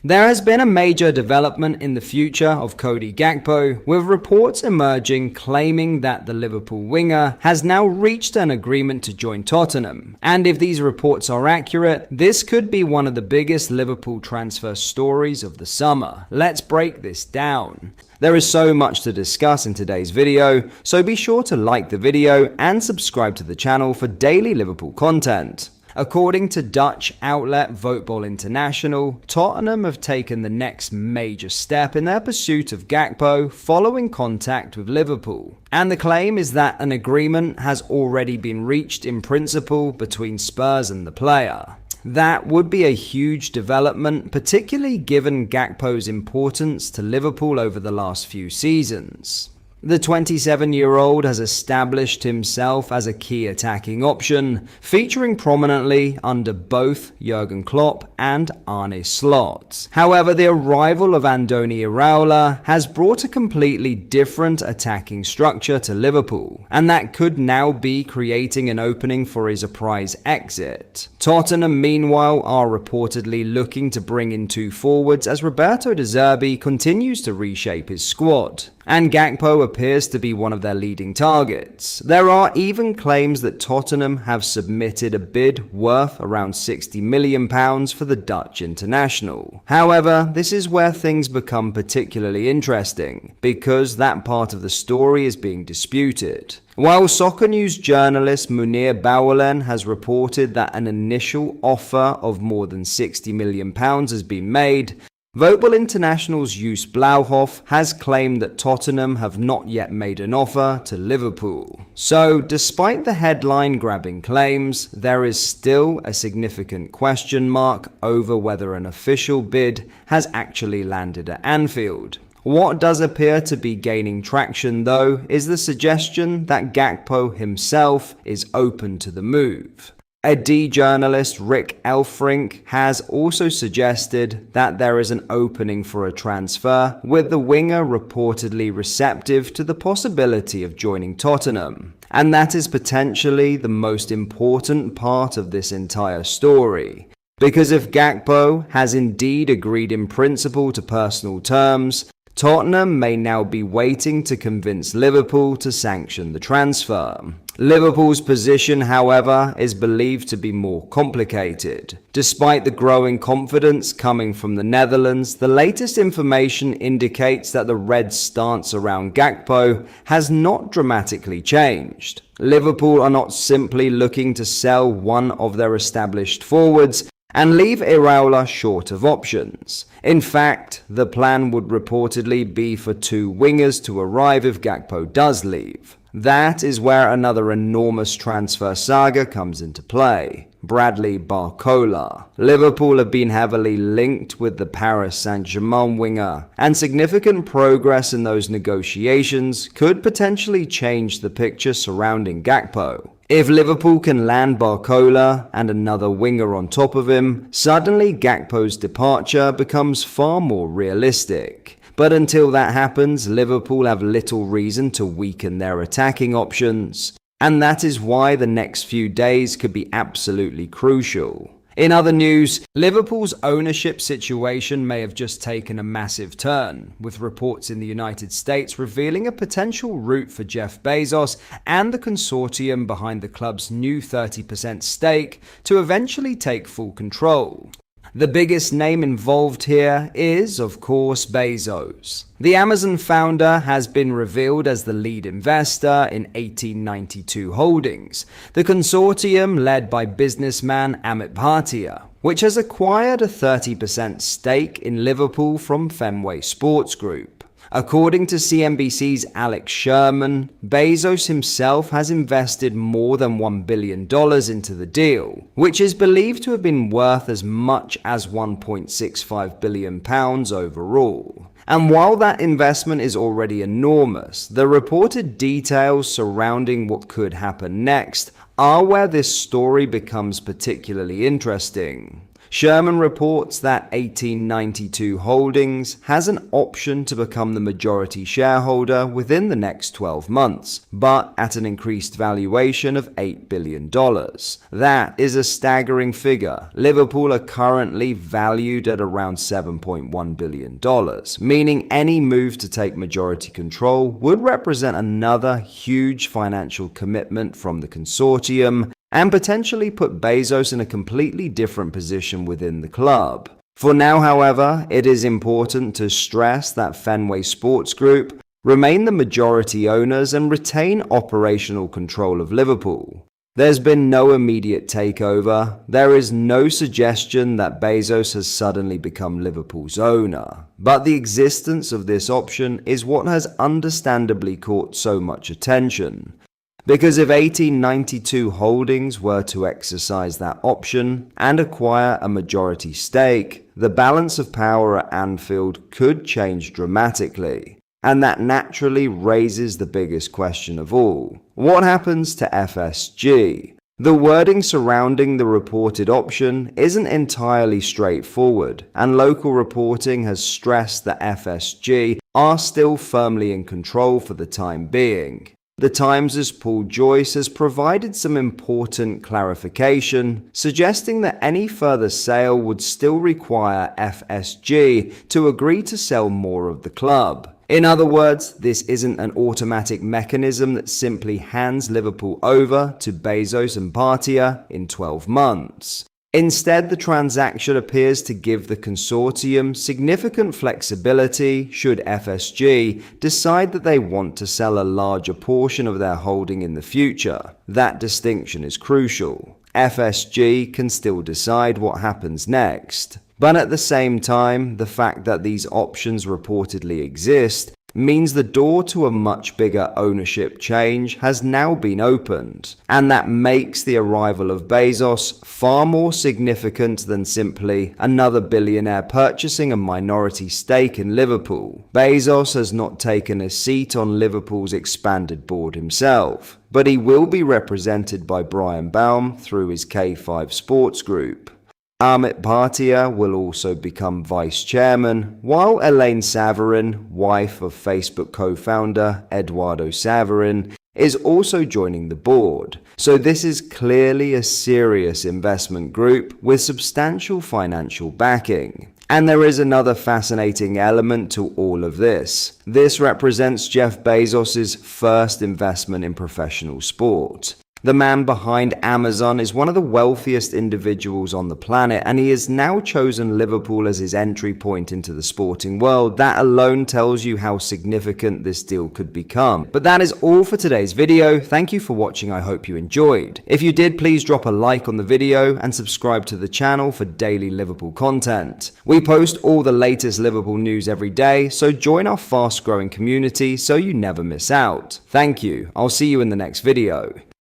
There has been a major development in the future of Cody Gakpo, with reports emerging claiming that the Liverpool winger has now reached an agreement to join Tottenham. And if these reports are accurate, this could be one of the biggest Liverpool transfer stories of the summer. Let's break this down. There is so much to discuss in today's video, so be sure to like the video and subscribe to the channel for daily Liverpool content. According to Dutch outlet Voetbal International, Tottenham have taken the next major step in their pursuit of Gakpo following contact with Liverpool. And the claim is that an agreement has already been reached in principle between Spurs and the player. That would be a huge development, particularly given Gakpo's importance to Liverpool over the last few seasons. The 27-year-old has established himself as a key attacking option, featuring prominently under both Jurgen Klopp and Arne Slot. However, the arrival of Andoni Iraola has brought a completely different attacking structure to Liverpool, and that could now be creating an opening for his surprise exit. Tottenham, meanwhile, are reportedly looking to bring in two forwards as Roberto De Zerbi continues to reshape his squad, and Gakpo appears to be one of their leading targets. There are even claims that Tottenham have submitted a bid worth around £60 million for the Dutch international. However, this is where things become particularly interesting, because that part of the story is being disputed. While Soccer News journalist Munir Bouwelen has reported that an initial offer of more than £60 million has been made, Voetbal International's Jus Blauhof has claimed that Tottenham have not yet made an offer to Liverpool. So, despite the headline-grabbing claims, there is still a significant question mark over whether an official bid has actually landed at Anfield. What does appear to be gaining traction, though, is the suggestion that Gakpo himself is open to the move. journalist Rick Elfrink has also suggested that there is an opening for a transfer, with the winger reportedly receptive to the possibility of joining Tottenham. And that is potentially the most important part of this entire story. Because if Gakpo has indeed agreed in principle to personal terms, Tottenham may now be waiting to convince Liverpool to sanction the transfer. Liverpool's position, however, is believed to be more complicated. Despite the growing confidence coming from the Netherlands, the latest information indicates that the Reds' stance around Gakpo has not dramatically changed. Liverpool are not simply looking to sell one of their established forwards and leave Iraola short of options. In fact, the plan would reportedly be for two wingers to arrive if Gakpo does leave. That is where another enormous transfer saga comes into play: Bradley Barcola. Liverpool have been heavily linked with the Paris Saint-Germain winger, and significant progress in those negotiations could potentially change the picture surrounding Gakpo. If Liverpool can land Barcola and another winger on top of him, suddenly Gakpo's departure becomes far more realistic. But until that happens, Liverpool have little reason to weaken their attacking options, and that is why the next few days could be absolutely crucial. In other news, Liverpool's ownership situation may have just taken a massive turn, with reports in the United States revealing a potential route for Jeff Bezos and the consortium behind the club's new 30% stake to eventually take full control. The biggest name involved here is, of course, Bezos. The Amazon founder has been revealed as the lead investor in 1892 Holdings, the consortium led by businessman Amit Bhatia, which has acquired a 30% stake in Liverpool from Fenway Sports Group. According to CNBC's Alex Sherman, Bezos himself has invested more than $1 billion into the deal, which is believed to have been worth as much as £1.65 billion overall. And while that investment is already enormous, the reported details surrounding what could happen next are where this story becomes particularly interesting. Sherman reports that 1892 Holdings has an option to become the majority shareholder within the next 12 months, but at an increased valuation of $8 billion. That is a staggering figure. Liverpool are currently valued at around $7.1 billion, meaning any move to take majority control would represent another huge financial commitment from the consortium and potentially put Bezos in a completely different position within the club. For now, however, it is important to stress that Fenway Sports Group remain the majority owners and retain operational control of Liverpool. There's been no immediate takeover. There is no suggestion that Bezos has suddenly become Liverpool's owner. But the existence of this option is what has understandably caught so much attention. Because if 1892 Holdings were to exercise that option and acquire a majority stake, the balance of power at Anfield could change dramatically. And that naturally raises the biggest question of all. What happens to FSG? The wording surrounding the reported option isn't entirely straightforward, and local reporting has stressed that FSG are still firmly in control for the time being. The Times' Paul Joyce has provided some important clarification, suggesting that any further sale would still require FSG to agree to sell more of the club. In other words, this isn't an automatic mechanism that simply hands Liverpool over to Bezos and Bhatia in 12 months. Instead, the transaction appears to give the consortium significant flexibility should FSG decide that they want to sell a larger portion of their holding in the future. That distinction is crucial. FSG can still decide what happens next. But at the same time, the fact that these options reportedly exist means the door to a much bigger ownership change has now been opened, and that makes the arrival of Bezos far more significant than simply another billionaire purchasing a minority stake in Liverpool. Bezos has not taken a seat on Liverpool's expanded board himself, but he will be represented by Brian Baum through his K5 Sports Group. Amit Bhatia will also become vice chairman, while Elaine Saverin, wife of Facebook co-founder Eduardo Saverin, is also joining the board. So this is clearly a serious investment group with substantial financial backing. And there is another fascinating element to all of this. This represents Jeff Bezos' first investment in professional sport. The man behind Amazon is one of the wealthiest individuals on the planet, and he has now chosen Liverpool as his entry point into the sporting world. That alone tells you how significant this deal could become. But that is all for today's video. Thank you for watching. I hope you enjoyed. If you did, please drop a like on the video and subscribe to the channel for daily Liverpool content. We post all the latest Liverpool news every day, so join our fast-growing community so you never miss out. Thank you. I'll see you in the next video.